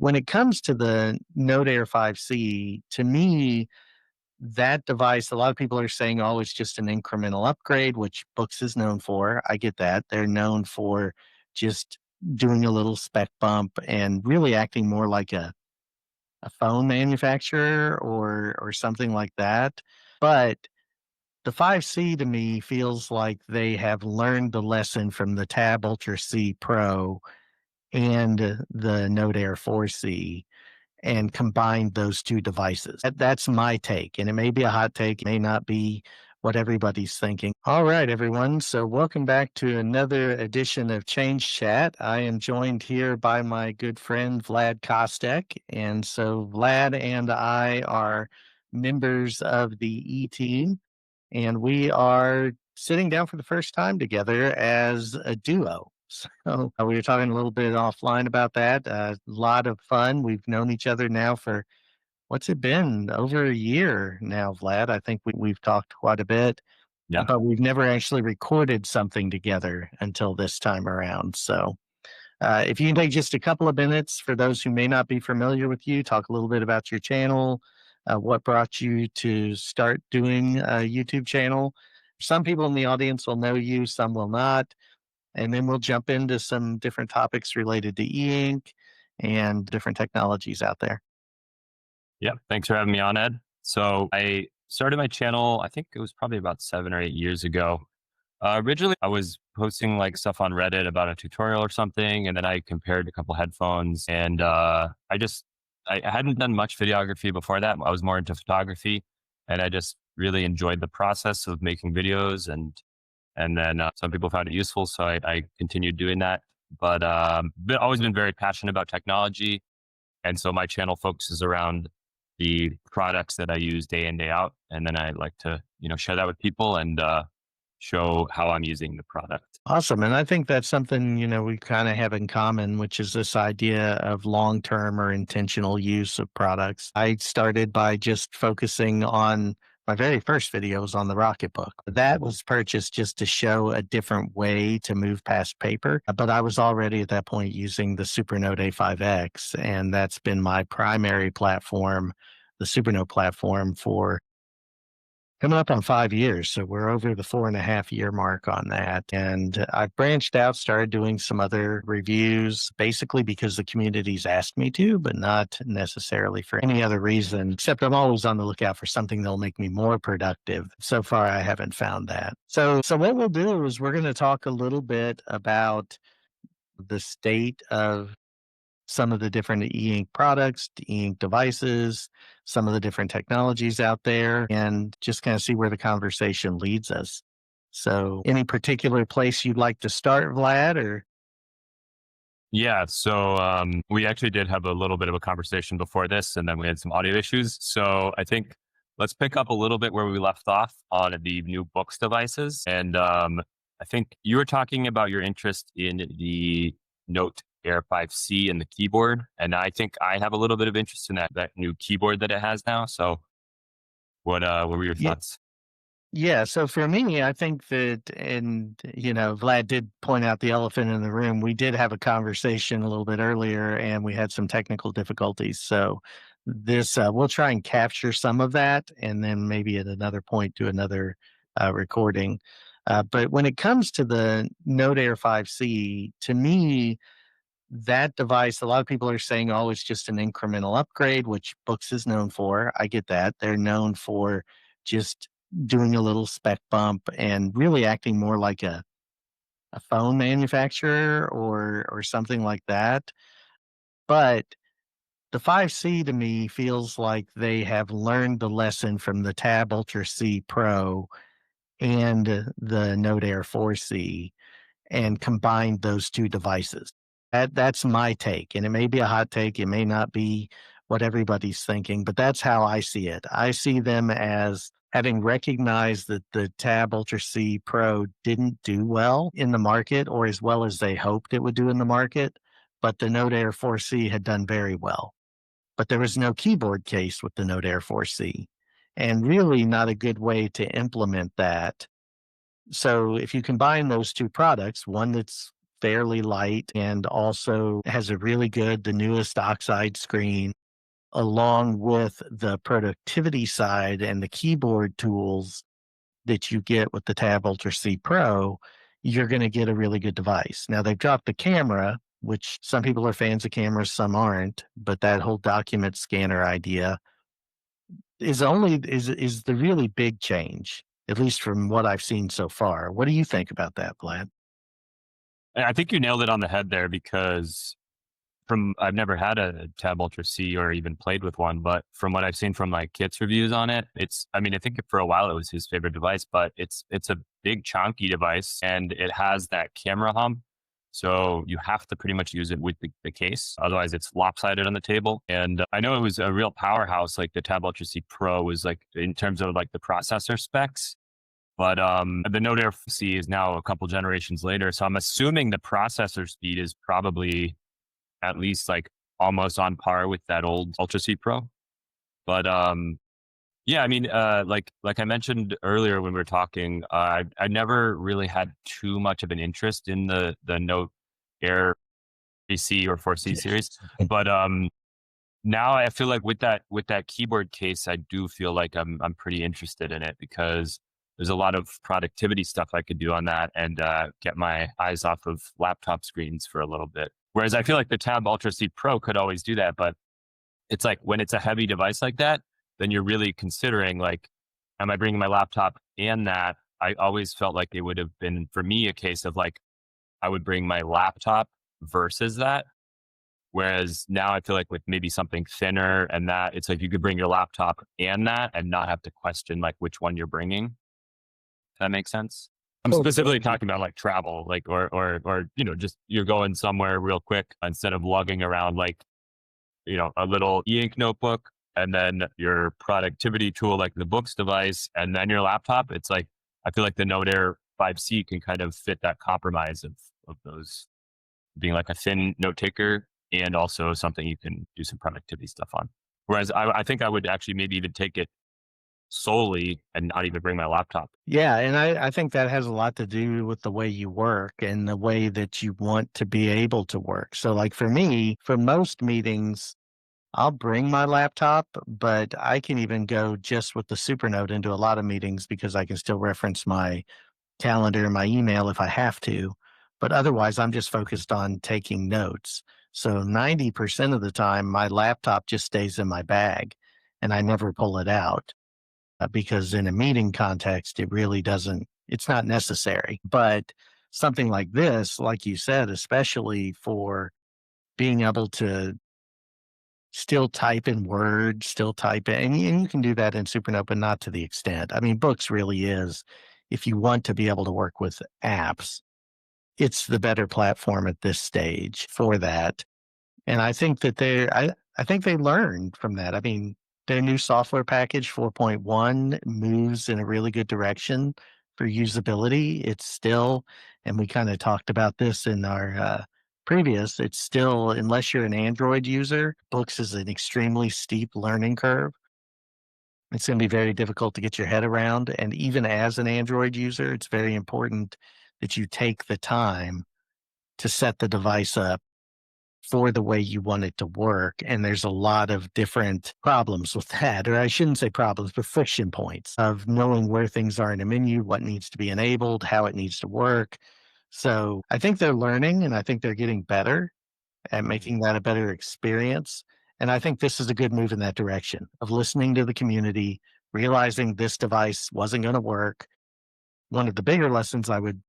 When it comes to the Note Air 5C, to me, that device, a lot of people are saying, oh, it's just an incremental upgrade, which BOOX is known for. I get that. They're known for just doing a little spec bump and really acting more like a phone manufacturer or something like that. But the 5C to me feels like they have learned the lesson from the Tab Ultra C Pro and the Note Air 4C and combined those two devices. That's my take. And it may be a hot take, it may not be what everybody's thinking. All right, everyone. So, welcome back to another edition of Change Chat. I am joined here by my good friend Vlad Kostek. And so, Vlad and I are members of the E team, and we are sitting down for the first time together as a duo. So we were talking a little bit offline about that. A lot of fun. We've known each other now for what's it been? Over a year now, Vlad. I think we've talked quite a bit, Yeah. but we've never actually recorded something together until this time around. So if you can take just a couple of minutes for those who may not be familiar with you, talk a little bit about your channel, what brought you to start doing a YouTube channel. Some people in the audience will know you, some will not. And then we'll jump into some different topics related to e-ink and different technologies out there. Yeah. Thanks for having me on, Ed. So I started my channel, I think it was probably about 7 or 8 years ago. Originally, I was posting like stuff on Reddit about a tutorial or something, and then I compared a couple headphones, and I hadn't done much videography before that. I was more into photography, and I just really enjoyed the process of making videos, and then some people found it useful, so I continued doing that. But always been very passionate about technology, and so my channel focuses around the products that I use day in, day out. And then I like to, share that with people and show how I'm using the product. Awesome. And I think that's something, we kind of have in common, which is this idea of long term or intentional use of products. I started by just focusing on my very first videos on the Rocketbook. That was purchased just to show a different way to move past paper. But I was already at that point using the Supernote A5X, and that's been my primary platform, the Supernote platform, for coming up on 5 years. So we're over the 4.5 year mark on that. And I've branched out, started doing some other reviews, basically because the community's asked me to, but not necessarily for any other reason, except I'm always on the lookout for something that'll make me more productive. So far, I haven't found that. So what we'll do is we're going to talk a little bit about the state of some of the different e-ink products, e-ink devices, some of the different technologies out there, and just kind of see where the conversation leads us. So, any particular place you'd like to start, Vlad, or? Yeah. So we actually did have a little bit of a conversation before this, and then we had some audio issues. So I think let's pick up a little bit where we left off on the new BOOX devices. And I think you were talking about your interest in the Note Air 5C and the keyboard. And I think I have a little bit of interest in that new keyboard that it has now. So what were your Yeah, thoughts? yeah. So for me, I think that, and Vlad did point out the elephant in the room. We did have a conversation a little bit earlier, and we had some technical difficulties. So this, we'll try and capture some of that, and then maybe at another point do another recording. But when it comes to the Note Air 5C, to me, that device, a lot of people are saying, oh, it's just an incremental upgrade, which BOOX is known for. I get that. They're known for just doing a little spec bump and really acting more like a phone manufacturer or something like that. But the 5C to me feels like they have learned the lesson from the Tab Ultra C Pro and the Note Air 4C and combined those two devices. That's my take, and it may be a hot take, it may not be what everybody's thinking, but that's how I see it. I see them as having recognized that the Tab Ultra C Pro didn't do well in the market or as well as they hoped it would do in the market, but the Note Air 4C had done very well. But there was no keyboard case with the Note Air 4C, and really not a good way to implement that. So if you combine those two products, one that's fairly light and also has a really good, the newest oxide screen, along with the productivity side and the keyboard tools that you get with the Tab Ultra C Pro, you're going to get a really good device. Now they've dropped the camera, which some people are fans of cameras, some aren't, but that whole document scanner idea is the really big change, at least from what I've seen so far. What do you think about that, Vlad? And I think you nailed it on the head there because from I've never had a Tab Ultra C or even played with one, but from what I've seen from like Kit's reviews on it, I mean, I think for a while it was his favorite device, but it's a big chunky device and it has that camera hump. So you have to pretty much use it with the case. Otherwise it's lopsided on the table. And I know it was a real powerhouse. Like the Tab Ultra C Pro was like in terms of like the processor specs. But the Note Air C is now a couple generations later. So I'm assuming the processor speed is probably at least like almost on par with that old Ultra C Pro. But yeah, I mean, like I mentioned earlier when we were talking, I never really had too much of an interest in the Note Air 3C or 4C series. But now I feel like with that keyboard case, I do feel like I'm pretty interested in it because there's a lot of productivity stuff I could do on that and get my eyes off of laptop screens for a little bit. Whereas I feel like the Tab Ultra C Pro could always do that, but it's like when it's a heavy device like that, then you're really considering like, am I bringing my laptop and that? I always felt like it would have been for me a case of like, I would bring my laptop versus that. Whereas now I feel like with maybe something thinner and that, it's like you could bring your laptop and that and not have to question like which one you're bringing. If that makes sense. I'm Oh, specifically talking about like travel, like or you know, just you're going somewhere real quick instead of lugging around like, you know, a little eink notebook and then your productivity tool like the BOOX device and then your laptop. It's like I feel like the Note Air 5C can kind of fit that compromise of those being like a thin note taker and also something you can do some productivity stuff on. Whereas I think I would actually maybe even take it solely and not even bring my laptop. Yeah, and I think that has a lot to do with the way you work and the way that you want to be able to work. So, like for me, for most meetings, I'll bring my laptop, but I can even go just with the Supernote into a lot of meetings because I can still reference my calendar and my email if I have to. But otherwise, I'm just focused on taking notes. So 90% of the time, my laptop just stays in my bag and I never pull it out because in a meeting context, it really doesn't, it's not necessary. But something like this, like you said, especially for being able to still type in Word, still type it, and you can do that in Supernote, but not to the extent. I mean, Books really is, if you want to be able to work with apps, it's the better platform at this stage for that. And I think that I think they learned from that. I mean, their new software package 4.1 moves in a really good direction for usability. It's still, and we kind of talked about this in our previous, it's still, unless you're an Android user, Books is an extremely steep learning curve. It's going to be very difficult to get your head around. And even as an Android user, it's very important that you take the time to set the device up for the way you want it to work. And there's a lot of different problems with that, or I shouldn't say problems, but friction points of knowing where things are in a menu, what needs to be enabled, how it needs to work. So I think they're learning and I think they're getting better at making that a better experience. And I think this is a good move in that direction of listening to the community, realizing this device wasn't going to work. One of the bigger lessons I would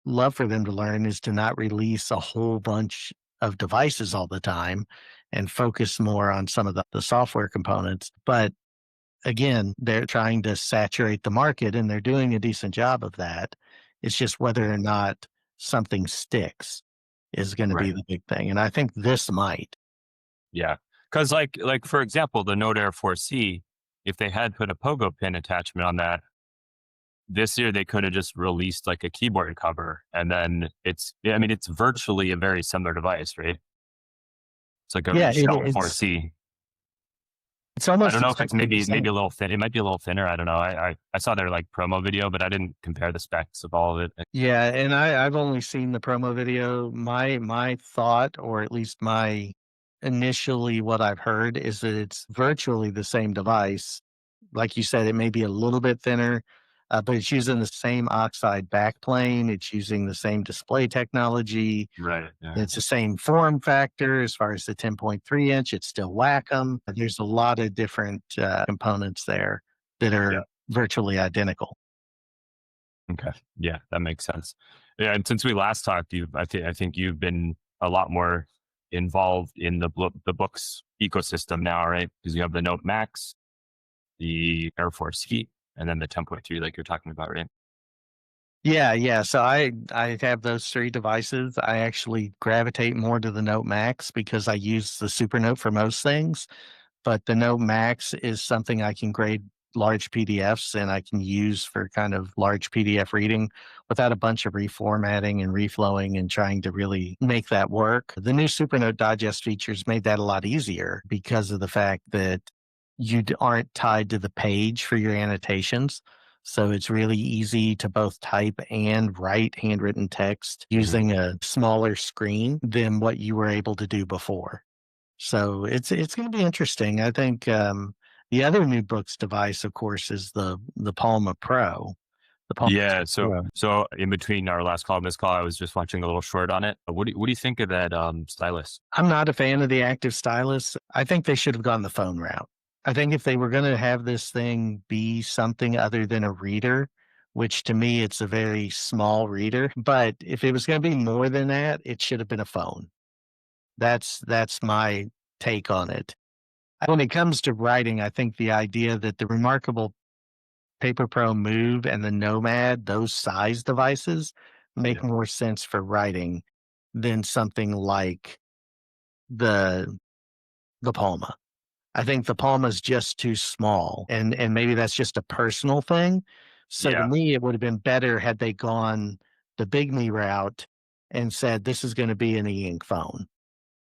love for them to learn is to not release a whole bunch of devices all the time and focus more on some of the software components. But again, they're trying to saturate the market and they're doing a decent job of that. It's just whether or not something sticks is going to be Right. the big thing. And I think this might. Yeah. Cause like for example, the Note Air 4C, if they had put a pogo pin attachment on that, this year they could have just released like a keyboard cover and then I mean, it's virtually a very similar device, right? It's like a Yeah, shelf it's 4C. It's I almost don't know if it's exactly the maybe same. a little thin. It might be a little thinner. I don't know. I saw their like promo video, but I didn't compare the specs of all of it. Yeah, and I've only seen the promo video. My thought, or at least my initially what I've heard is that it's virtually the same device. Like you said, it may be a little bit thinner, but it's using the same oxide backplane. It's using the same display technology. Right. Yeah. It's the same form factor as far as the 10.3 inch. It's still Wacom. There's a lot of different components there that Yeah. are virtually identical. Okay. Yeah, that makes sense. Yeah, and since we last talked, I think you've been a lot more involved in the books ecosystem now, right? Because you have the Note Max, the Air Force Heat, and then the 10.3, like you're talking about, right? Yeah, yeah. So I have those 3 devices. I actually gravitate more to the Note Max because I use the Supernote for most things, but the Note Max is something I can grade large PDFs and I can use for kind of large PDF reading without a bunch of reformatting and reflowing and trying to really make that work. The new Supernote Digest features made that a lot easier because of the fact that aren't tied to the page for your annotations. So it's really easy to both type and write handwritten text Hmm. using a smaller screen than what you were able to do before. So it's going to be interesting. I think the other new Books device, of course, is the Palma Pro. The Palma Yeah. So, Pro. so in between our last call and this call, I was just watching a little short on it. What do you think of that stylus? I'm not a fan of the active stylus. I think they should have gone the phone route. I think if they were going to have this thing be something other than a reader, which to me it's a very small reader, but if it was going to be more than that, it should have been a phone. That's my take on it. When it comes to writing, I think the idea that the remarkable Paper Pro Move and the Nomad, those size devices, make Yeah. more sense for writing than something like the the Palma. I think the Palma is just too small, and maybe that's just a personal thing. So to Yeah. me, it would have been better had they gone the Big Me route and said, "This is gonna be an e-ink phone,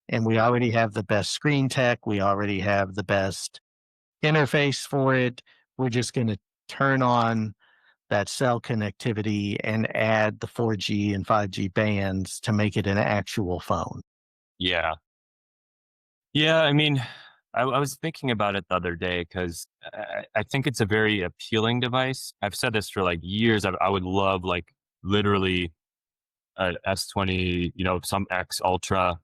and we Yeah. already have the best screen tech, we already have the best interface for it. We're just gonna turn on that cell connectivity and add the 4G and 5G bands to make it an actual phone." Yeah. Yeah, I mean, I was thinking about it the other day because I think it's a very appealing device. I've said this for like years. I would love like literally a S20, some X Ultra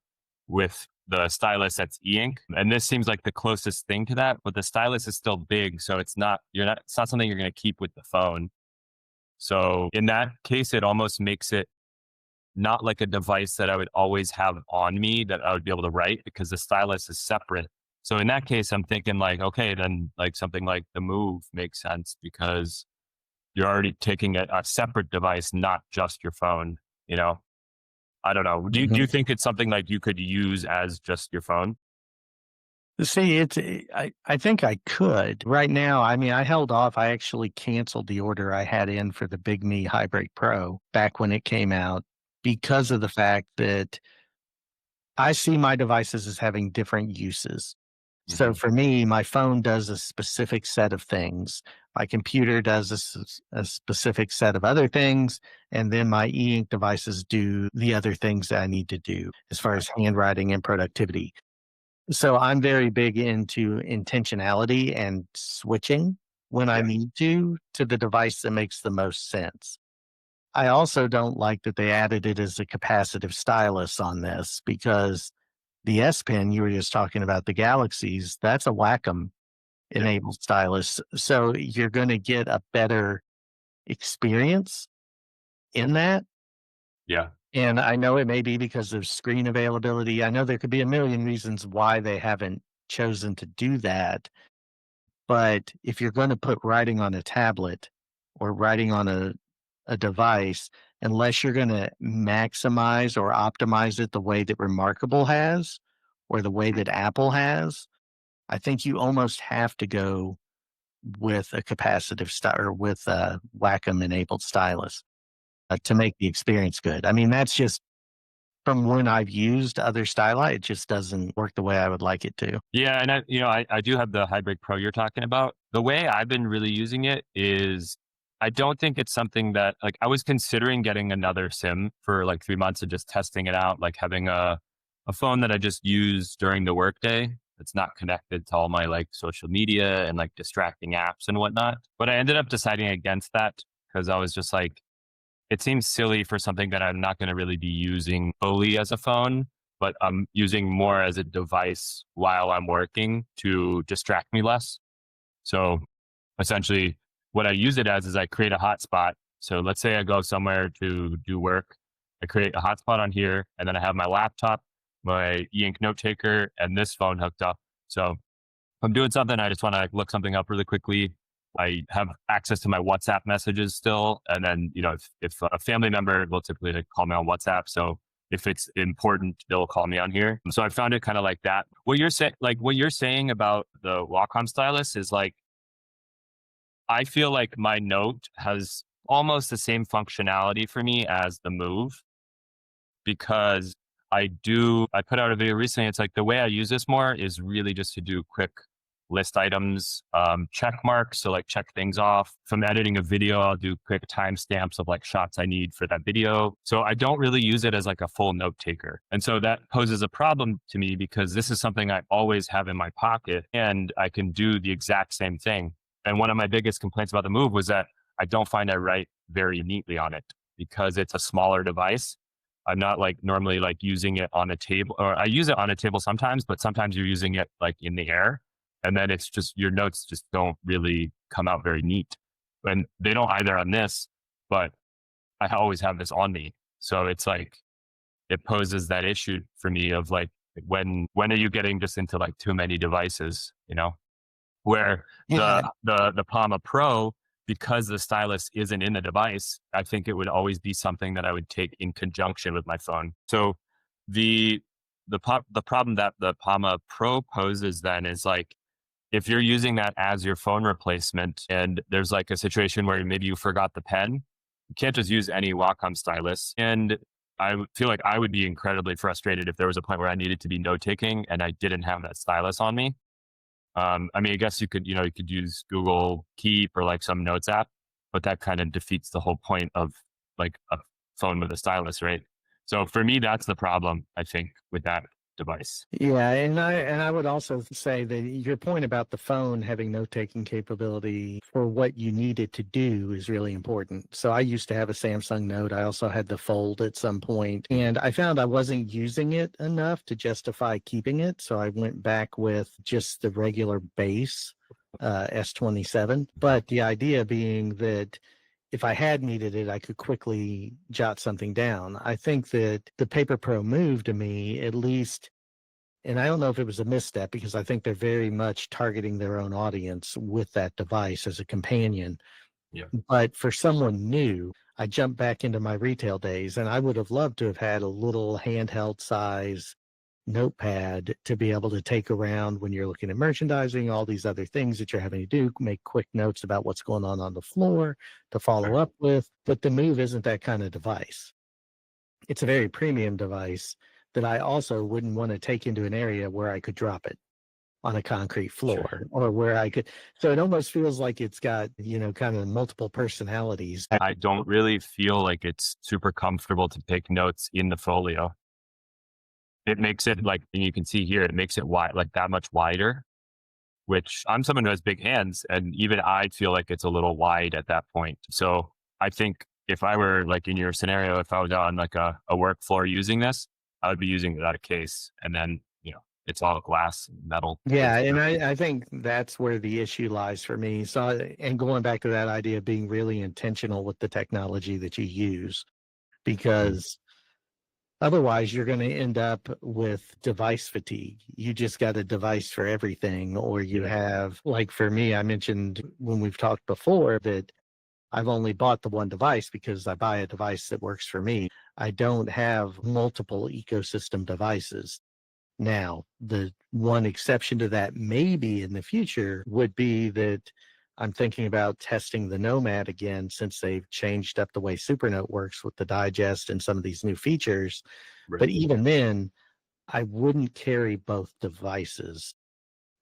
with the stylus that's e-ink. And this seems like the closest thing to that, but the stylus is still big. So it's not something you're going to keep with the phone. So in that case, it almost makes it not like a device that I would always have on me that I would be able to write because the stylus is separate. So in that case, I'm thinking like, okay, then like something like the Move makes sense because you're already taking a separate device, not just your phone. You know, I don't know. Do you Mhm. think it's something like you could use as just your phone? See, I think I could. Right now, I mean, I held off. I actually canceled the order I had in for the Big Me Hybrid Pro back when it came out because of the fact that I see my devices as having different uses. So Hmm. for me, my phone does a specific set of things. My computer does a specific set of other things. And then my e ink devices do the other things that I need to do as far Yeah. as handwriting and productivity. So I'm very big into intentionality and switching when I Yeah. need to the device that makes the most sense. I also don't like that they added it as a capacitive stylus on this because the S Pen you were just talking about, the Galaxies, that's a Wacom Yeah. enabled stylus. So you're going to get a better experience in that. Yeah. And I know it may be because of screen availability. I know there could be a million reasons why they haven't chosen to do that. But if you're going to put writing on a tablet or writing on a device, unless you're going to maximize or optimize it the way that Remarkable has or the way Mhm. that Apple has, I think you almost have to go with a capacitive style or with a Wacom enabled stylus to make the experience good. I mean, that's just from when I've used other styli, it just doesn't work the way I would like it to. Yeah, and I do have the Hybrid Pro you're talking about. The way I've been really using it is I don't think it's something that like I was considering getting another SIM for like 3 months and just testing it out, like having a phone that I just use during the workday that's not connected to all my like social media and like distracting apps and whatnot. But I ended up deciding against that because I was just like, it seems silly for something that I'm not going to really be using fully as a phone, but I'm using more as a device while I'm working to distract me less. So essentially, what I use it as is I create a hotspot. So let's say I go somewhere to do work. I create a hotspot on here, and then I have my laptop, my eink note taker, and this phone hooked up. So if I'm doing something, I just want to like look something up really quickly. I have access to my WhatsApp messages still. And then, if a family member will typically like call me on WhatsApp. So if it's important, they'll call me on here. So I found it kind of like that. What you're saying about the Wacom stylus is like, I feel like my Note has almost the same functionality for me as the Move because I put out a video recently. It's like the way I use this more is really just to do quick list items, check marks. So like check things off. If I'm editing a video, I'll do quick timestamps of like shots I need for that video. So I don't really use it as like a full note taker. And so that poses a problem to me because this is something I always have in my pocket and I can do the exact same thing. And one of my biggest complaints about the Move was that I don't find I write very neatly on it because it's a smaller device. I'm not like normally like using it on a table, or I use it on a table sometimes, but sometimes you're using it like in the air. And then it's just your notes just don't really come out very neat. And they don't either on this, but I always have this on me. So it's like it poses that issue for me of like when are you getting just into like too many devices, where Yeah. the Palma Pro, because the stylus isn't in the device, I think it would always be something that I would take in conjunction with my phone. So the problem that the Palma Pro poses then is like if you're using that as your phone replacement and there's like a situation where maybe you forgot the pen, you can't just use any Wacom stylus. And feel like I would be incredibly frustrated if there was a point where I needed to be note taking and I didn't have that stylus on me. I mean, I guess you could use Google Keep or like some notes app, but that kind of defeats the whole point of like a phone with a stylus, right? So for me, that's the problem, I think, with that device. Yeah, and I would also say that your point about the phone having note-taking capability for what you need it to do is really important. So I used to have a Samsung Note. I also had the Fold at some point, and I found I wasn't using it enough to justify keeping it. So I went back with just the regular base S27. But the idea being that if I had needed it, I could quickly jot something down. I think that the Paper Pro Move to me, at least, and I don't know if it was a misstep because I think they're very much targeting their own audience with that device as a companion. Yeah. But for someone new, I jumped back into my retail days and I would have loved to have had a little handheld size notepad to be able to take around when you're looking at merchandising, all these other things that you're having to do, make quick notes about what's going on the floor to follow up with. But the Move isn't that kind of device. It's a very premium device that I also wouldn't want to take into an area where I could drop it on a concrete floor or where I could. So it almost feels like it's got, kind of multiple personalities. I don't really feel like it's super comfortable to take notes in the folio. It makes it like, and you can see here, it makes it wide, like that much wider, which I'm someone who has big hands and even I feel like it's a little wide at that point. So I think if I were like in your scenario, if I was on like a work floor using this, I would be using it out of case. And then, it's all glass, metal. Yeah. And I think that's where the issue lies for me. So, and going back to that idea of being really intentional with the technology that you use, because otherwise, you're going to end up with device fatigue. You just got a device for everything, or you have, like for me, I mentioned when we've talked before that I've only bought the one device because I buy a device that works for me. I don't have multiple ecosystem devices. Now, the one exception to that maybe in the future would be that I'm thinking about testing the Nomad again since they've changed up the way Supernote works with the digest and some of these new features. But Right. even then, I wouldn't carry both devices.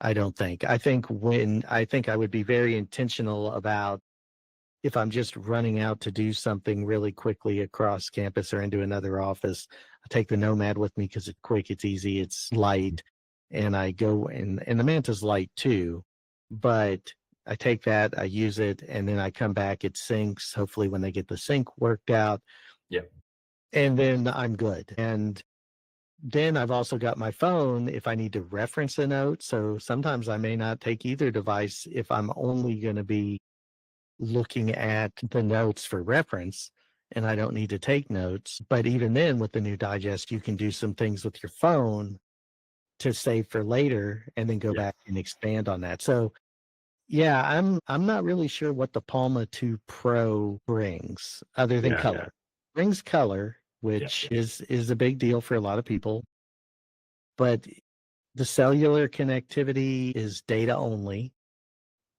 I don't think. I think I would be very intentional about if I'm just running out to do something really quickly across campus or into another office, I take the Nomad with me because it's quick, it's easy, it's light, and I go and the Manta's light too, but I take that, I use it, and then I come back, it syncs, hopefully when they get the sync worked out, Yeah. and then I'm good. And then I've also got my phone if I need to reference a note. So sometimes I may not take either device if I'm only going to be looking at the notes for reference and I don't need to take notes. But even then, with the new digest, you can do some things with your phone to save for later and then go Yeah. back and expand on that. So yeah, I'm not really sure what the Palma 2 Pro brings other than Yeah. color. Brings color, Yeah. which is a big deal for a lot of people, but the cellular connectivity is data only,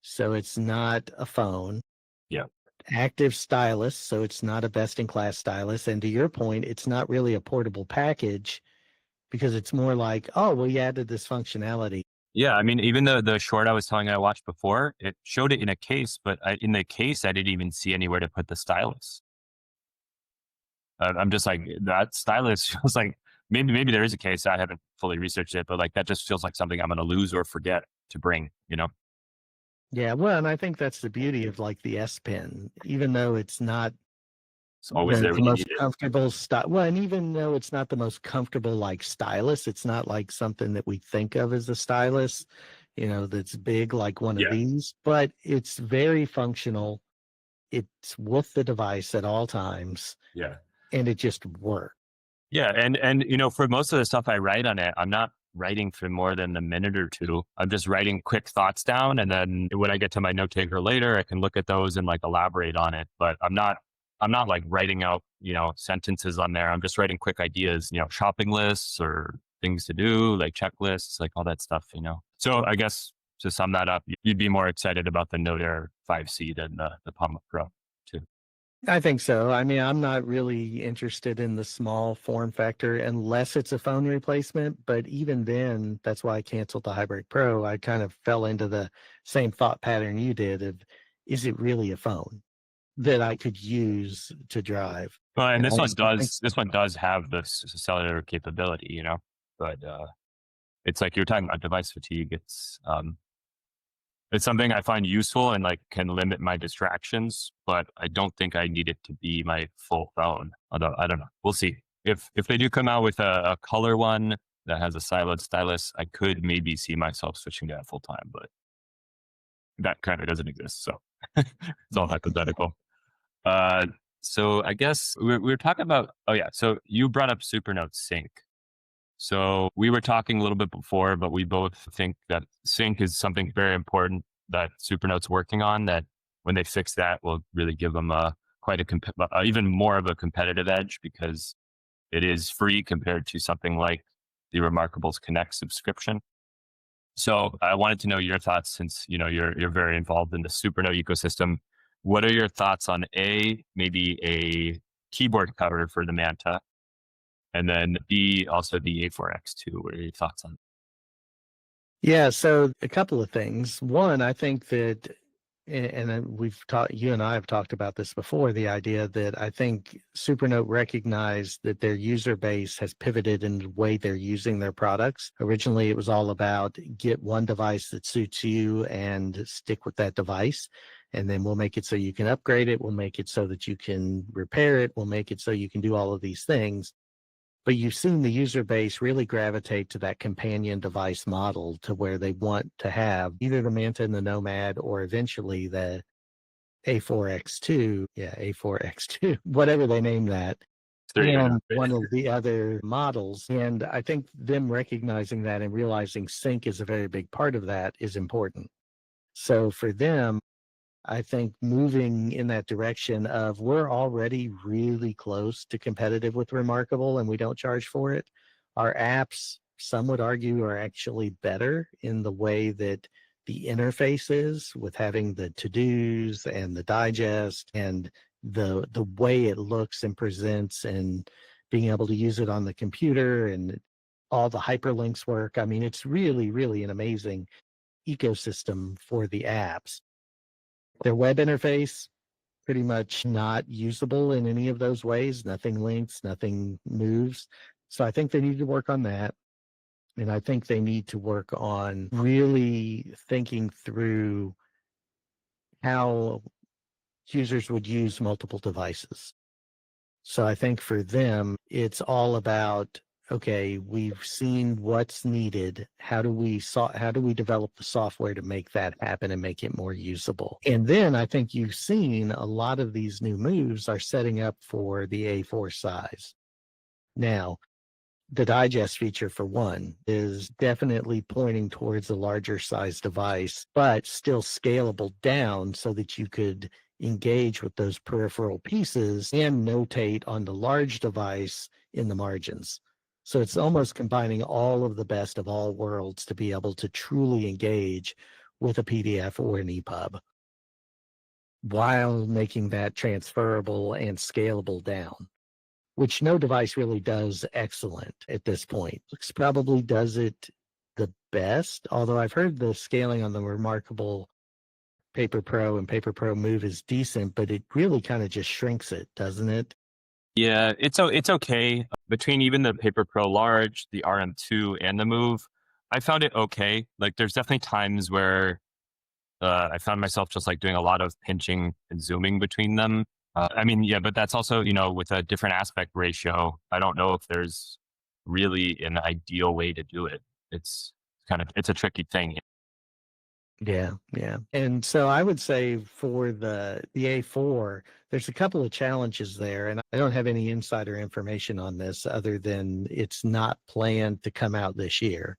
so it's not a phone. Yeah. Active stylus, so it's not a best in class stylus. And to your point, it's not really a portable package because it's more like, oh, well, you added this functionality. Yeah, I mean, even the short I was telling you I watched before, it showed it in a case, but in the case, I didn't even see anywhere to put the stylus. I'm just like, that stylus feels like maybe there is a case. I haven't fully researched it, but like that just feels like something I'm going to lose or forget to bring, you know? Yeah, well, and I think that's the beauty of like the S Pen, even though it's not It's always there the when you most need it. comfortable style. Well, and even though it's not the most comfortable like stylus, it's not like something that we think of as a stylus, that's big like one of Yeah. these, but it's very functional. It's with the device at all times Yeah. and it just works. Yeah. And, for most of the stuff I write on it, I'm not writing for more than a minute or two. I'm just writing quick thoughts down. And then when I get to my note taker later, I can look at those and like elaborate on it. But I'm not like writing out, sentences on there. I'm just writing quick ideas, shopping lists or things to do, like checklists, like all that stuff. So I guess to sum that up, you'd be more excited about the Note Air 5C than the Palm Pro too. I think so. I mean, I'm not really interested in the small form factor unless it's a phone replacement. But even then, that's why I canceled the Hybrid Pro. I kind of fell into the same thought pattern you did of, is it really a phone that I could use to drive? Well, and And this I one still think, does have the cellular capability, but it's like you're talking about device fatigue. It's something I find useful and like can limit my distractions, but I don't think I need it to be my full phone. Although I don't know, we'll see. If they do come out with a color one that has a silent stylus, I could maybe see myself switching to that full time, but that kind of doesn't exist. So it's all hypothetical. Uh, so I guess we were talking about. Oh yeah, so you brought up Supernote Sync. So we were talking a little bit before, but we both think that sync is something very important that Supernote's working on. That when they fix that, will really give them even more of a competitive edge because it is free compared to something like the Remarkables Connect subscription. So I wanted to know your thoughts since you're very involved in the Supernote ecosystem. What are your thoughts on maybe a keyboard cover for the Manta? And then B, also the A4X2. What are your thoughts on? yeah, so a couple of things. One, I think that, and you and I have talked about this before, the idea that I think Supernote recognized that their user base has pivoted in the way they're using their products. Originally, it was all about get one device that suits you and stick with that device. And then we'll make it so you can upgrade it. We'll make it so that you can repair it. We'll make it so you can do all of these things. But you've seen the user base really gravitate to that companion device model to where they want to have either the Manta and the Nomad or eventually the A4X2, A4X2, whatever they name that, There you and go. one of the other models. And I think them recognizing that and realizing sync is a very big part of that is important. So for them, I think moving in that direction of we're already really close to competitive with Remarkable and we don't charge for it. Our apps, some would argue, are actually better in the way that the interface is with having the to-dos and the digest and the way it looks and presents and being able to use it on the computer and all the hyperlinks work. I mean, it's really, really an amazing ecosystem for the apps. Their web interface, pretty much not usable in any of those ways. Nothing links, nothing moves. So I think they need to work on that. And I think they need to work on really thinking through how users would use multiple devices. So I think for them, it's all about, okay, we've seen what's needed. How do we develop the software to make that happen and make it more usable? And then I think you've seen a lot of these new moves are setting up for the A4 size. Now, the digest feature, for one, is definitely pointing towards a larger size device, but still scalable down so that you could engage with those peripheral pieces and notate on the large device in the margins. So it's almost combining all of the best of all worlds to be able to truly engage with a PDF or an EPUB while making that transferable and scalable down, which no device really does excellent at this point. BOOX probably does it the best, although I've heard the scaling on the remarkable Paper Pro and Paper Pro Move is decent, but it really kind of just shrinks it, doesn't it? Yeah, it's okay. Between even the Paper Pro Large, the RM2, and the Move, I found it okay. Like, there's definitely times where I found myself just like doing a lot of pinching and zooming between them. I mean, yeah, but that's also, with a different aspect ratio. I don't know if there's really an ideal way to do it. It's it's a tricky thing. Yeah, yeah. And so I would say for the A4, there's a couple of challenges there, and I don't have any insider information on this other than it's not planned to come out this year.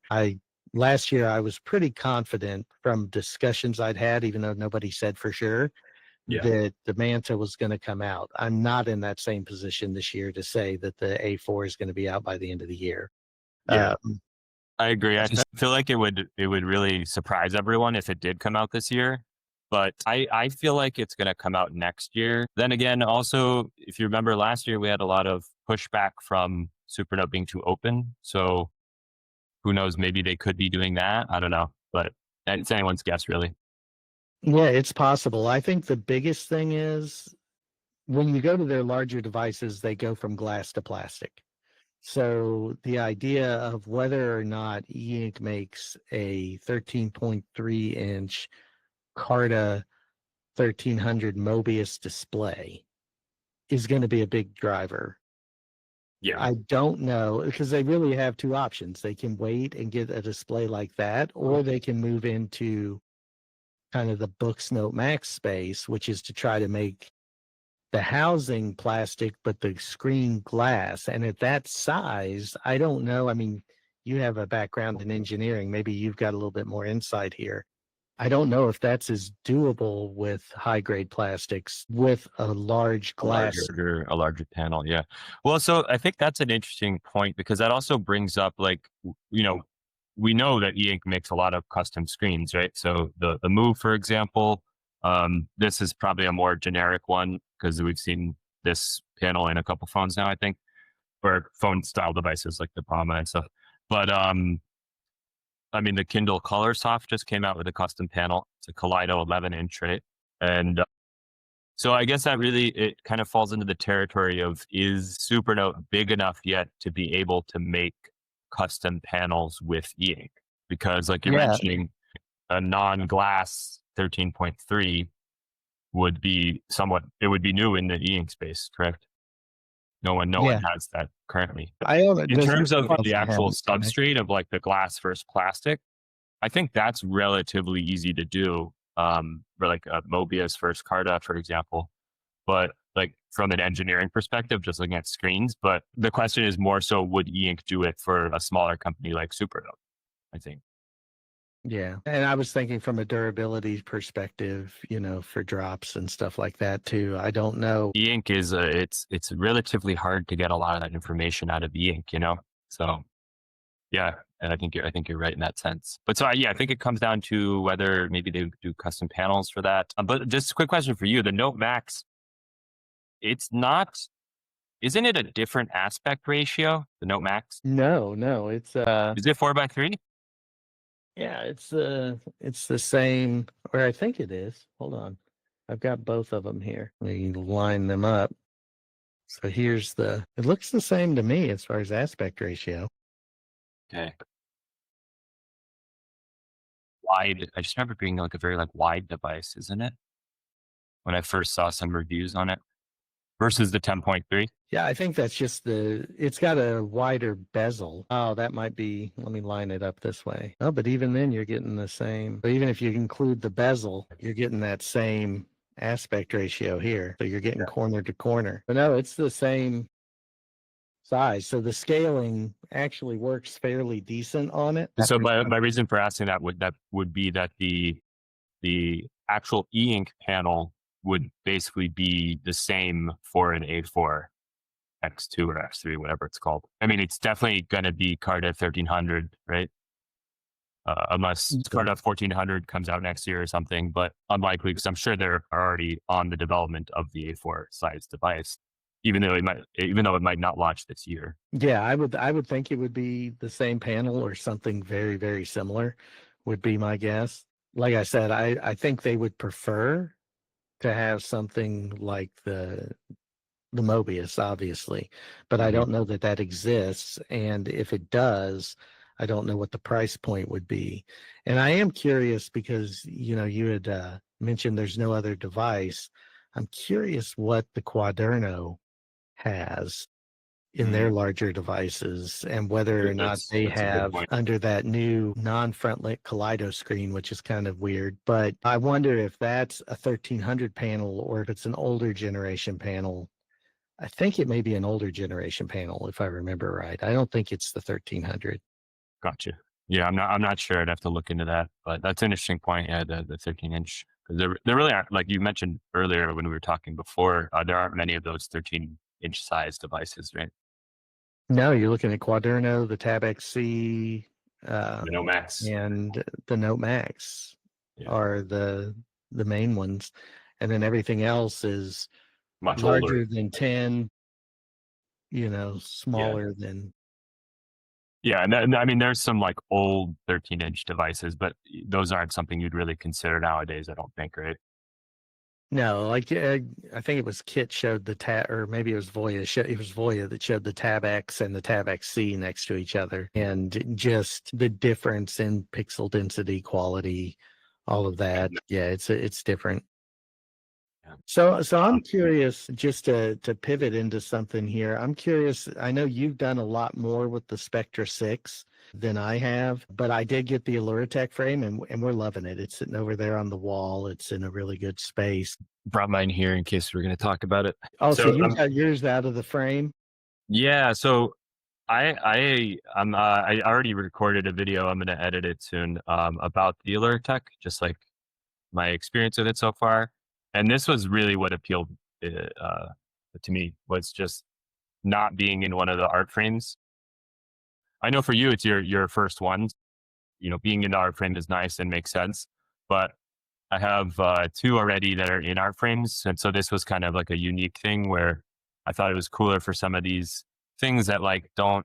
Last year I was pretty confident from discussions I'd had, even though nobody said for sure, Yeah. that the Manta was going to come out. I'm not in that same position this year to say that the A4 is going to be out by the end of the year. Yeah. Um, I agree. I just feel like it would really surprise everyone if it did come out this year. But I feel like it's going to come out next year. Then again, also, if you remember last year, we had a lot of pushback from Supernote being too open. So who knows? Maybe they could be doing that. I don't know. But it's anyone's guess, really. yeah, it's possible. I think the biggest thing is when you go to their larger devices, they go from glass to plastic. So the idea of whether or not eink makes a 13.3-inch Carta 1300 Mobius display is going to be a big driver. Yeah. I don't know, because they really have two options. They can wait and get a display like that, or they can move into kind of the BOOX Note Max space, which is to try to make the housing plastic, but the screen glass. And at that size, I don't know. I mean, you have a background in engineering. Maybe you've got a little bit more insight here. I don't know if that's as doable with high grade plastics with a large glass. A larger panel. Yeah. Well, so I think that's an interesting point because that also brings up we know that eink makes a lot of custom screens, right? So the Move, for example, this is probably a more generic one because we've seen this panel in a couple phones now, I think, or phone style devices like the Palma and stuff. But I mean, the Kindle Color Soft just came out with a custom panel. It's a Kaleido 11-inch, right? And so I guess that really, it kind of falls into the territory of, is Supernote big enough yet to be able to make custom panels with eink? Because like you're Yeah, mentioning, a non-glass 13.3 would be it would be new in the e-ink space, correct? No one yeah. has that currently. In There's terms of nobody else the that actual has it, right? substrate of like the glass versus plastic, I think that's relatively easy to do. For like a Mobius versus Carta, for example. But like from an engineering perspective, just looking at screens. But the question is more so, would e-ink do it for a smaller company like Supernote? I think. Yeah. And I was thinking from a durability perspective, for drops and stuff like that too. I don't know. E-ink is it's relatively hard to get a lot of that information out of e-ink, So yeah, and I think you're right in that sense. But so yeah, I think it comes down to whether maybe they do custom panels for that. But just a quick question for you: the Note Max, it's not Isn't it a different aspect ratio, the Note Max? No, no, it's Is it 4:3? yeah, it's the same, or I think it is. Hold on. I've got both of them here. Let me line them up. So here's it looks the same to me as far as aspect ratio. Okay. Wide. I just remember being like a very like wide device, isn't it? When I first saw some reviews on it versus the 10.3. Yeah, I think that's just it's got a wider bezel. Oh, that might be, let me line it up this way. Oh, but even then you're getting the same. But even if you include the bezel, you're getting that same aspect ratio here. So you're getting corner to corner. But no, it's the same size. So the scaling actually works fairly decent on it. So my reason for asking that would be that the actual e-ink panel would basically be the same for an A4 X2 or X3, whatever it's called. I mean, it's definitely going to be Cardiff 1300, right? Unless Cardiff 1400 comes out next year or something, but unlikely because I'm sure they're already on the development of the A4 size device, even though it might not launch this year. Yeah, I would think it would be the same panel or something very, very similar would be my guess. Like I said, I think they would prefer to have something like the Mobius, obviously, but I don't know that that exists. And if it does, I don't know what the price point would be. And I am curious because, you had mentioned there's no other device. I'm curious what the Quaderno has in their larger devices and whether or not they That's a good have point. under that new non-frontlit Kaleido screen, which is kind of weird. But I wonder if that's a 1300 panel or if it's an older generation panel. I think it may be an older generation panel, if I remember right. I don't think it's the 1300. Gotcha. Yeah, I'm not sure. I'd have to look into that, but that's an interesting point. Yeah, the 13-inch, because there really aren't, like you mentioned earlier when we were talking before. There aren't many of those 13-inch size devices, right? No, you're looking at Quaderno, the Tab XC, The Note Max, and the Note Max yeah, are the main ones, and then everything else is much older. larger than 10, Yeah, smaller than. yeah, and I mean, there's some like old 13-inch devices, but those aren't something you'd really consider nowadays. I don't think, right? No, like I think it was Kit showed the tab, or maybe it was Voya. It was Voya that showed the Tab X and the Tab XC next to each other, and just the difference in pixel density, quality, all of that. Yeah, it's different. Yeah. So I'm curious, just to pivot into something here. I'm curious. I know you've done a lot more with the Spectra 6 than I have, but I did get the Allura frame, and we're loving it. It's sitting over there on the wall. It's in a really good space. Brought mine here in case we're going to talk about it. Oh, so So you got yours out of the frame? yeah, so I already recorded a video. I'm going to edit it soon about the Allura, just like my experience with it so far. And this was really what appealed to me, was just not being in one of the art frames. I know for you, it's your first one. Being in the art frame is nice and makes sense. But I have two already that are in art frames, and so this was kind of like a unique thing where I thought it was cooler for some of these things that like don't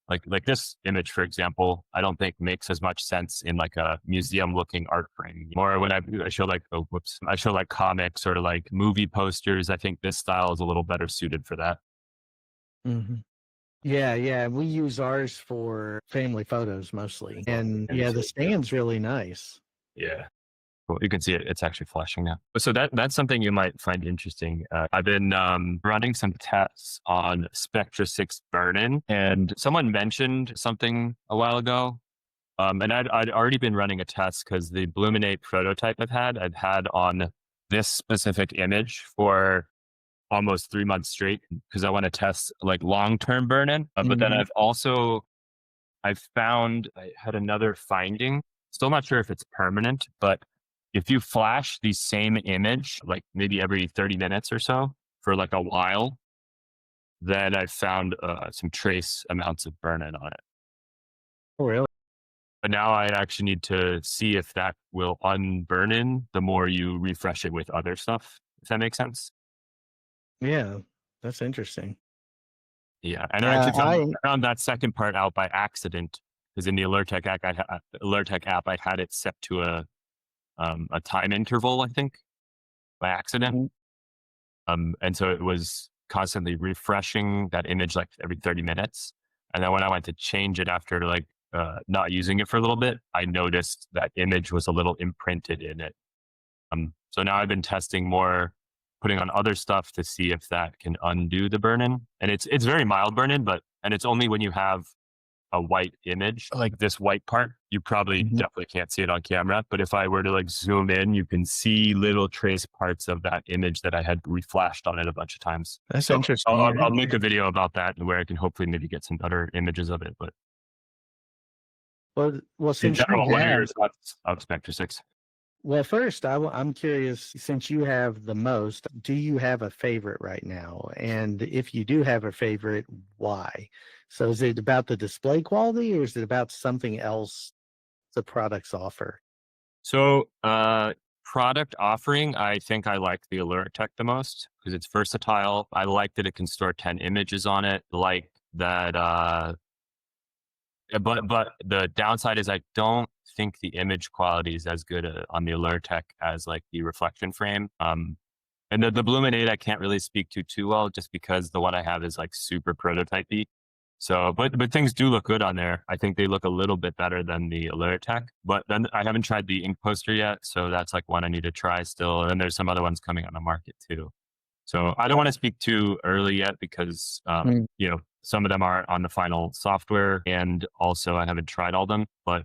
like this image, for example. I don't think makes as much sense in like a museum looking art frame. Or when I show like I show like comics or like movie posters. I think this style is a little better suited for that. Hmm. Yeah, yeah. We use ours for family photos mostly, and And yeah, the so, yeah. stand's really nice. Yeah. Cool. You can see it. It's actually flashing now. So that's something you might find interesting. I've been running some tests on Spectra 6 burn-in, and someone mentioned something a while ago. And I'd already been running a test because the Bluminate prototype I've had on this specific image for almost 3 months straight because I want to test like long-term burn-in. But then Mhm. I've found I had another finding. Still not sure if it's permanent, but if you flash the same image, like maybe every 30 minutes or so for like a while, then I found some trace amounts of burn-in on it. Oh, really? But now I actually need to see if that will unburn in the more you refresh it with other stuff. If that makes sense. Yeah, that's interesting. Yeah, and I Yeah, actually found that second part out by accident because in the Alertech app, I had it set to a time interval, I think, by accident. mhm, And so it was constantly refreshing that image like every 30 minutes. And then when I went to change it after like not using it for a little bit, I noticed that image was a little imprinted in it. So now I've been testing more, putting on other stuff to see if that can undo the burn-in. And it's very mild burn-in, and it's only when you have a white image, like this white part, you probably mhm. definitely can't see it on camera. But if I were to like zoom in, you can see little trace parts of that image that I had reflashed on it a bunch of times. That's So interesting. I'll make a video about that where I can hopefully maybe get some better images of it. But Well, in since you general, what are have your thoughts of Spectra 6? well, first, I'm curious, since you have the most, do you have a favorite right now? And if you do have a favorite, why? So is it about the display quality or is it about something else the products offer? So, product offering, I think I like the Alertech the most because it's versatile. I like that it can store 10 images on it. Like that, but the downside is I don't think the image quality is as good on the Alertech as like the reflection frame. And the Blumen 8 I can't really speak to too well just because the one I have is like super prototypey. So, but things do look good on there. I think they look a little bit better than the Alertech. But then I haven't tried the ink poster yet, so that's like one I need to try still. And then there's some other ones coming on the market too. So I don't want to speak too early yet because Mm. some of them are on the final software, and also I haven't tried all them. But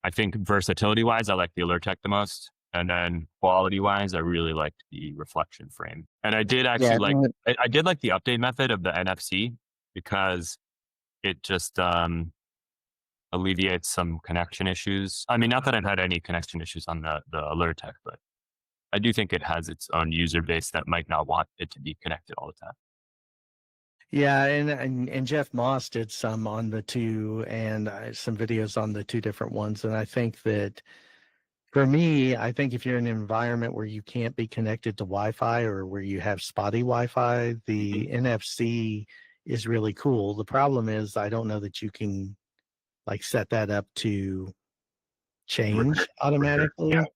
I think versatility wise, I like the Alertech the most. And then quality wise, I really liked the reflection frame. And I did Yeah, actually like, I did like the update method of the NFC because it just alleviates some connection issues. I mean, not that I've had any connection issues on the Alertech, but I do think it has its own user base that might not want it to be connected all the time. yeah, and Jeff Moss did some on the two and some videos on the two different ones. And I think that for me, I think if you're in an environment where you can't be connected to Wi-Fi or where you have spotty Wi-Fi, the NFC is really cool. The problem is I don't know that you can like set that up to change For sure. Yeah. automatically.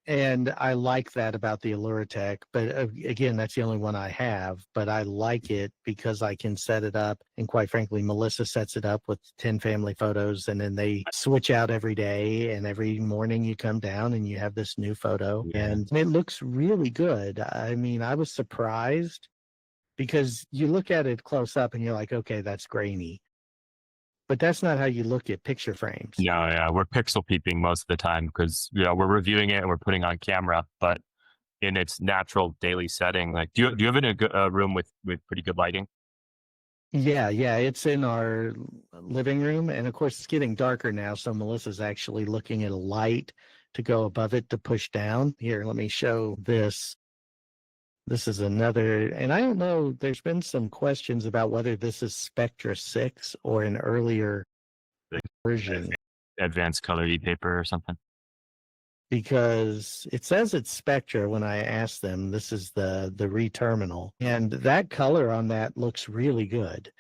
And I like that about the Allure-Tech, but again, that's the only one I have. But I like it because I can set it up, and quite frankly, Melissa sets it up with 10 family photos, and then they switch out every day. And every morning you come down and you have this new photo, Yeah. and it looks really good. I mean, I was surprised because you look at it close up and you're like, okay, that's grainy, but that's not how you look at picture frames. Yeah, we're pixel peeping most of the time because we're reviewing it and we're putting on camera, but in its natural daily setting, like do you have it in a good room with pretty good lighting? Yeah, it's in our living room, and of course, it's getting darker now, so Melissa's actually looking at a light to go above it to push down. Here, let me show this. This is another, and I don't know, there's been some questions about whether this is Spectra 6 or an earlier Like version, advanced color ePaper or something? because it says it's Spectra when I asked them. This is the reTerminal, and that color on that looks really good.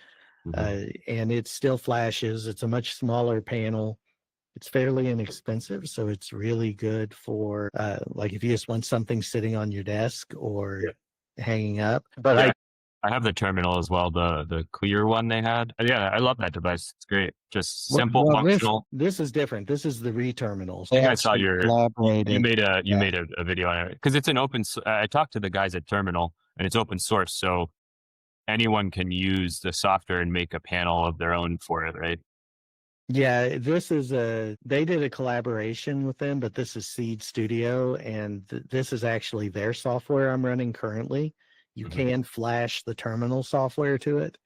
And it still flashes. It's a much smaller panel. It's fairly inexpensive, so it's really good for like if you just want something sitting on your desk or hanging up. But Yeah, I have the terminal as well, the clear one they had. Yeah, I love that device. It's great. Just simple, well, functional. this is different. This is the reTerminals. I They think I saw actually you collaborated. made a video on it because it's an I talked to the guys at Terminal and it's open source, so anyone can use the software and make a panel of their own for it, right? Yeah, they did a collaboration with them, but this is Seed Studio, and this is actually their software I'm running currently. You Mhm. can flash the terminal software to it,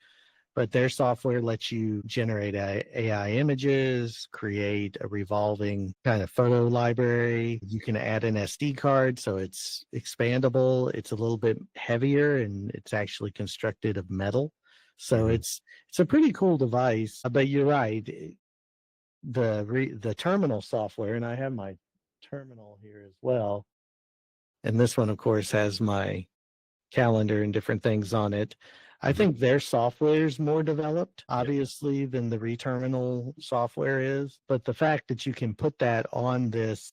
but their software lets you generate AI images, create a revolving kind of photo library. You can add an SD card, so it's expandable. It's a little bit heavier, and it's actually constructed of metal. So Mhm. it's a pretty cool device. But you're right, the terminal software, and I have my terminal here as well. And this one, of course, has my calendar and different things on it. I think their software is more developed, obviously, than the reTerminal software is. But the fact that you can put that on this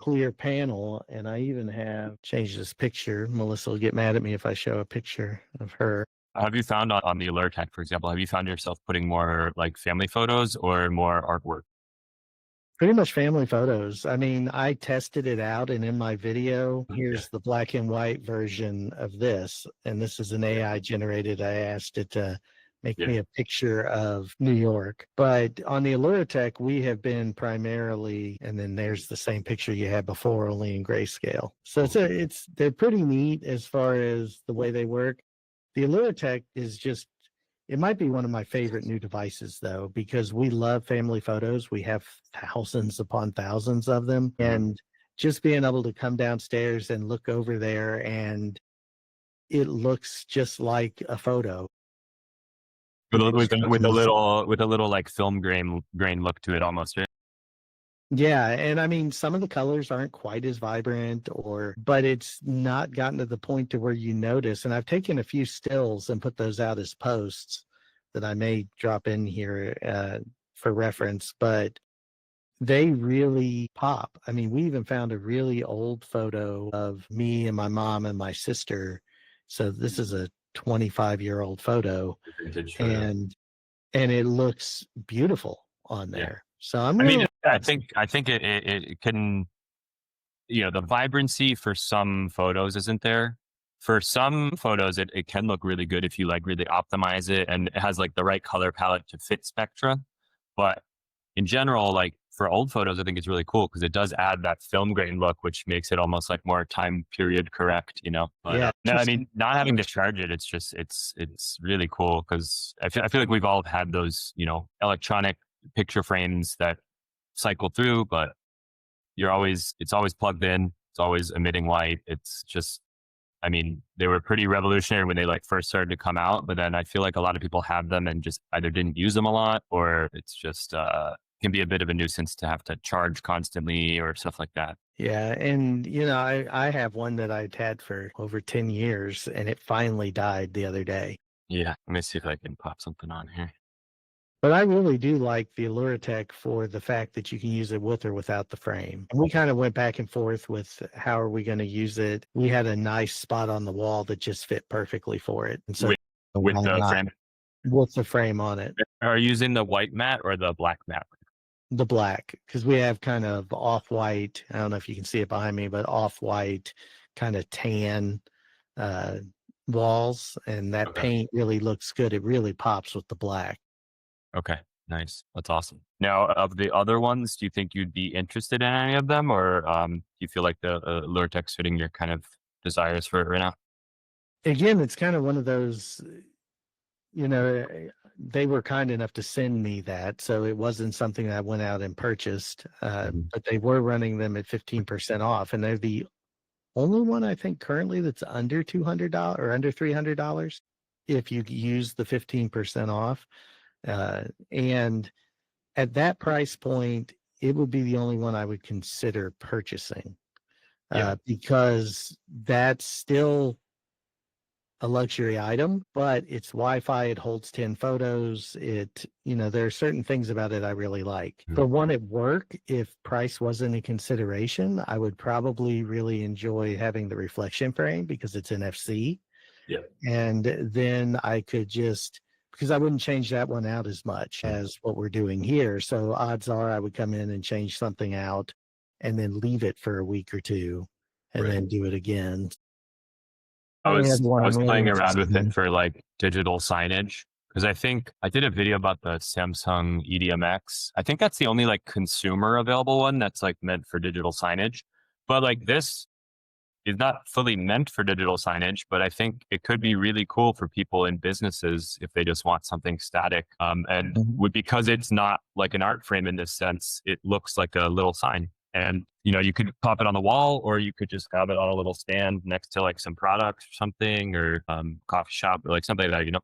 clear panel, and I even have changed this picture. Melissa will get mad at me if I show a picture of her. Have you found on the Outtake, for example, have you found yourself putting more like family photos or more artwork? Pretty much family photos. I mean, I tested it out, and in my video, here's the black and white version of this. And this is an AI generated. I asked it to make me a picture of New York. But on the Outtake, we have been primarily, and then there's the same picture you had before, only in grayscale. So they're pretty neat as far as the way they work. The Outtake is just, it might be one of my favorite new devices, though, because we love family photos. We have thousands upon thousands of them. And just being able to come downstairs and look over there, and it looks just like a photo. With a little like film grain look to it almost, right? Yeah, and I mean, some of the colors aren't quite as vibrant, but it's not gotten to the point to where you notice. And I've taken a few stills and put those out as posts that I may drop in here for reference, but they really pop. I mean, we even found a really old photo of me and my mom and my sister. So this is a 25-year-old photo, and it looks beautiful on there. So I mean, I think it can, the vibrancy for some photos isn't there. For some photos, it can look really good if you like really optimize it and it has like the right color palette to fit Spectra. But in general, like for old photos, I think it's really cool because it does add that film grain look, which makes it almost like more time period correct, But, no, I mean, not having to charge it, it's really cool because I feel like we've all had those, electronic picture frames that cycle through, but it's always plugged in. It's always emitting light. It's just, I mean, they were pretty revolutionary when they like first started to come out, but then I feel like a lot of people have them and just either didn't use them a lot, or it's just, can be a bit of a nuisance to have to charge constantly or stuff like that. Yeah. And, I have one that I'd had for over 10 years and it finally died the other day. Yeah. Let me see if I can pop something on here. But I really do like the Outtake for the fact that you can use it with or without the frame. And we kind of went back and forth with how are we going to use it. We had a nice spot on the wall that just fit perfectly for it. And so with the frame? With the frame on it. Are you using the white matte or the black matte? The black, because we have kind of off-white. I don't know if you can see it behind me, but off-white, kind of tan walls. And that paint really looks good. It really pops with the black. Okay, nice. That's awesome. Now, of the other ones, do you think you'd be interested in any of them, or do you feel like the Outtake's fitting your kind of desires for it right now? Again, it's kind of one of those, they were kind enough to send me that, so it wasn't something that I went out and purchased, but they were running them at 15% off, and they're the only one I think currently that's under $200 or under $300 if you use the 15% off. And at that price point, it would be the only one I would consider purchasing because that's still a luxury item, but it's Wi-Fi. It holds 10 photos. There are certain things about it I really like. For one at work, if price wasn't a consideration, I would probably really enjoy having the reflection frame because it's NFC. Yeah. And then I could because I wouldn't change that one out as much as what we're doing here. So odds are I would come in and change something out and then leave it for a week or two and then do it again. I was playing around with it for like digital signage because I think I did a video about the Samsung EDMX. I think that's the only like consumer available one that's like meant for digital signage. But like this is not fully meant for digital signage, but I think it could be really cool for people in businesses if they just want something static. Because it's not like an art frame in this sense, it looks like a little sign. And, you could pop it on the wall or you could just have it on a little stand next to like some products or something or coffee shop or like something like that,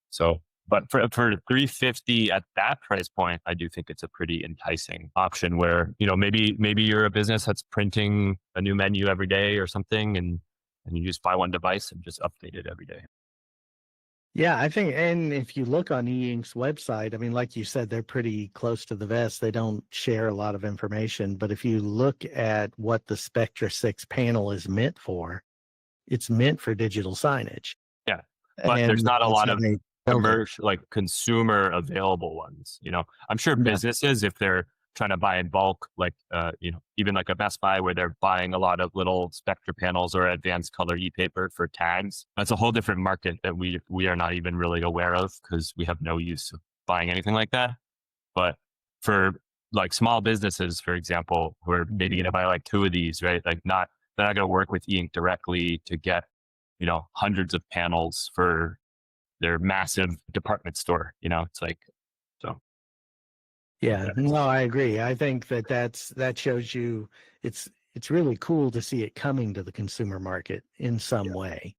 So, but for $350 at that price point, I do think it's a pretty enticing option where, maybe you're a business that's printing a new menu every day or something and you just buy one device and just update it every day. Yeah, I think, and if you look on e-ink's website, I mean, like you said, they're pretty close to the vest. They don't share a lot of information, but if you look at what the Spectra 6 panel is meant for, it's meant for digital signage, Yeah. But there's and not a that's lot how of they build it. commercial, like consumer available ones. I'm sure No. businesses, if they're trying to buy in bulk, like, even like a Best Buy where they're buying a lot of little Spectra panels or advanced color ePaper for tags, that's a whole different market that we are not even really aware of because we have no use of buying anything like that. But for like small businesses, for example, who are maybe going to buy like two of these, right? Like they're not going to work with eink directly to get, hundreds of panels for their massive department store. It's like, so Yeah, yeah, no, I agree. I think that that shows you it's really cool to see it coming to the consumer market in some yeah, way.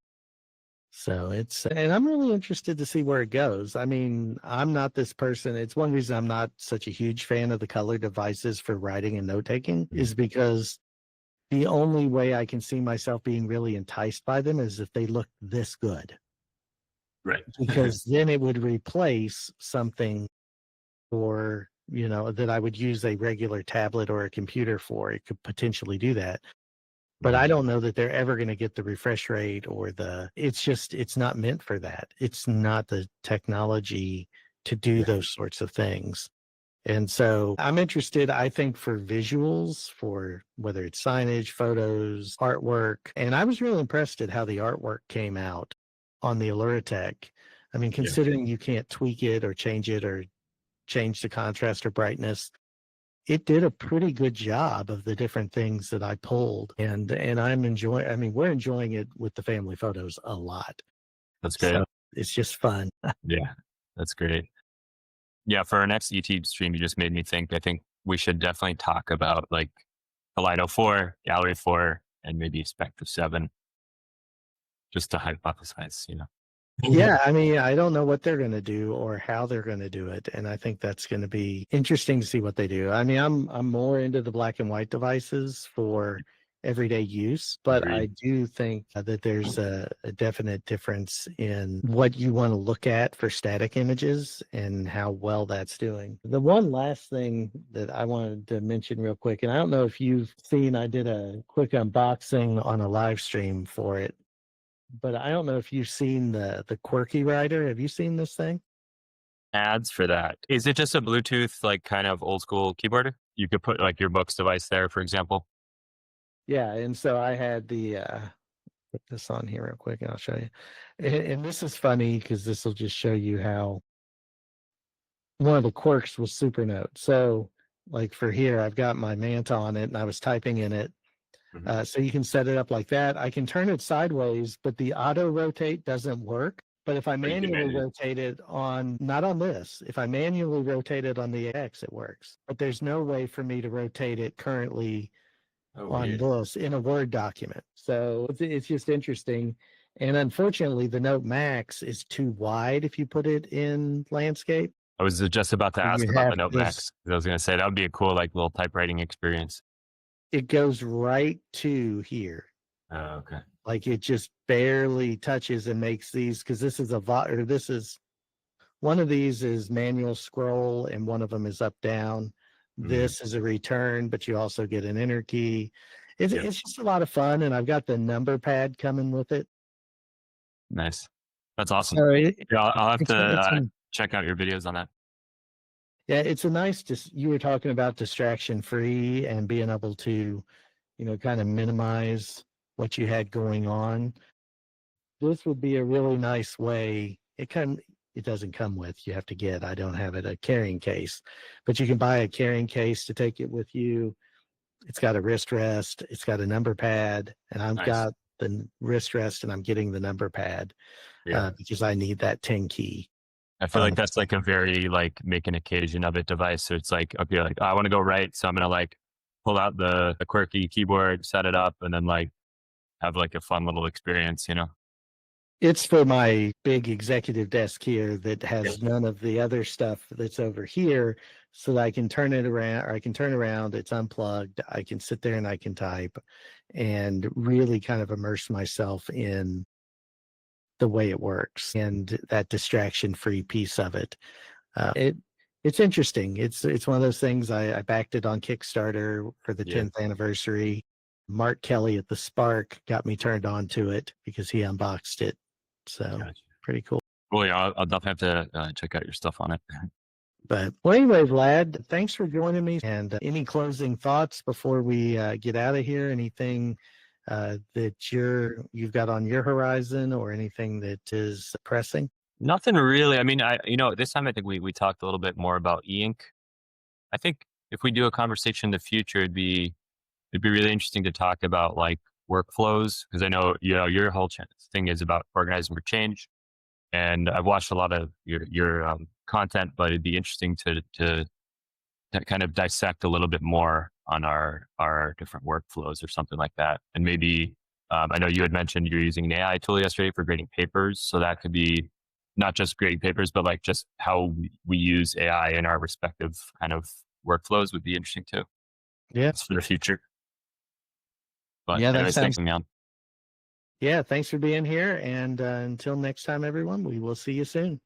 So and I'm really interested to see where it goes. I mean, I'm not this person. It's one reason I'm not such a huge fan of the color devices for writing and note taking mhm, is because the only way I can see myself being really enticed by them is if they look this good, right. because then it would replace something that I would use a regular tablet or a computer for. It could potentially do that. But I Mhm, don't know that they're ever going to get the refresh rate or it's not meant for that. It's not the technology to do yeah, those sorts of things. And so I'm interested, I think, for visuals, for whether it's signage, photos, artwork. And I was really impressed at how the artwork came out on the Allurotech. I mean, yeah. considering you can't tweak it or change the contrast or brightness, it did a pretty good job of the different things that I pulled, and I mean, we're enjoying it with the family photos a lot. That's great. So it's just fun. Yeah, that's great. Yeah, for our next ET stream, you just made me think. I think we should definitely talk about like Kaleido 4, Gallery 4, and maybe Spectra 7, just to hypothesize. Yeah, I mean, I don't know what they're going to do or how they're going to do it, and I think that's going to be interesting to see what they do. I mean, I'm more into the black and white devices for everyday use, but I Agreed. do think that there's a definite difference in what you want to look at for static images and how well that's doing. The one last thing that I wanted to mention real quick, and I don't know if you've seen, I did a quick unboxing on a live stream for it, but I don't know if you've seen the QWERKYWRITER. Have you seen this thing? Ads for that. Is it just a Bluetooth, like kind of old school keyboard? You could put like your Books device there, for example. Yeah, and so I had put this on here real quick and I'll show you. And this is funny because this will just show you how one of the quirks was Supernote. So like for here, I've got my Manta on it and I was typing in it. Mhm. So you can set it up like that. I can turn it sideways, but the auto rotate doesn't work. But if I Oh, you can manually manage it. rotate it on, not on this, if I manually rotate it on the X, it works. But there's no way for me to rotate it currently Oh, on weird. this in a Word document. So it's just interesting. And unfortunately, the Note Max is too wide if you put it in landscape. I was just about to So ask you about the have Note this, Max. I was going to say that would be a cool, like, little typewriting experience. it goes right to here. Oh, okay. Like it just barely touches and makes these because this is or this is one of these is manual scroll and one of them is up down. Mhm. This is a return, but you also get an enter key. Yep. It's just a lot of fun, and I've got the number pad coming with it. Nice. That's awesome. So Yeah, I'll have to it's check out your videos on that. yeah, it's a nice you were talking about distraction free and being able to, kind of minimize what you had going on. This would be a really nice way. It doesn't come with, you have to get, I don't have it, a carrying case, but you can buy a carrying case to take it with you. It's got a wrist rest, it's got a number pad, and I've Nice. got the wrist rest and I'm getting the number pad Yeah. because I need that 10 key. I feel like that's So like a very like make an occasion of it device. So it's like, okay, like, oh, I want to go right. So I'm going to like pull out the quirky keyboard, set it up, and then like have like a fun little experience. it's for my big executive desk here that Yeah. has none of the other stuff that's over here so that I can turn it around or I can turn around, it's unplugged, I can sit there and I can type and really kind of immerse myself in the way it works and that distraction-free piece of it. It's interesting. It's one of those things. I backed it on Kickstarter for the Yeah. 10th anniversary. Mark Kelly at the Spark got me turned on to it because he unboxed it. So Gotcha. pretty cool. Well, yeah, I'll definitely have to check out your stuff on it. But well, anyway, Vlad, thanks for joining me. And any closing thoughts before we get out of here? Anything that you've got on your horizon, or anything that is pressing? Nothing really. I mean, this time I think we talked a little bit more about eink. I think if we do a conversation in the future, it'd be really interesting to talk about like workflows, because I know your whole thing is about organizing for change, and I've watched a lot of your content, but it'd be interesting to kind of dissect a little bit more on our different workflows or something like that. And maybe I know you had mentioned you're using an AI tool yesterday for grading papers, so that could be not just grading papers, but like just how we use AI in our respective kind of workflows would be interesting too. Yeah. It's for the future. But Yeah, that anyways, thanks sounds. for me on. Yeah, thanks for being here. And until next time, everyone, we will see you soon.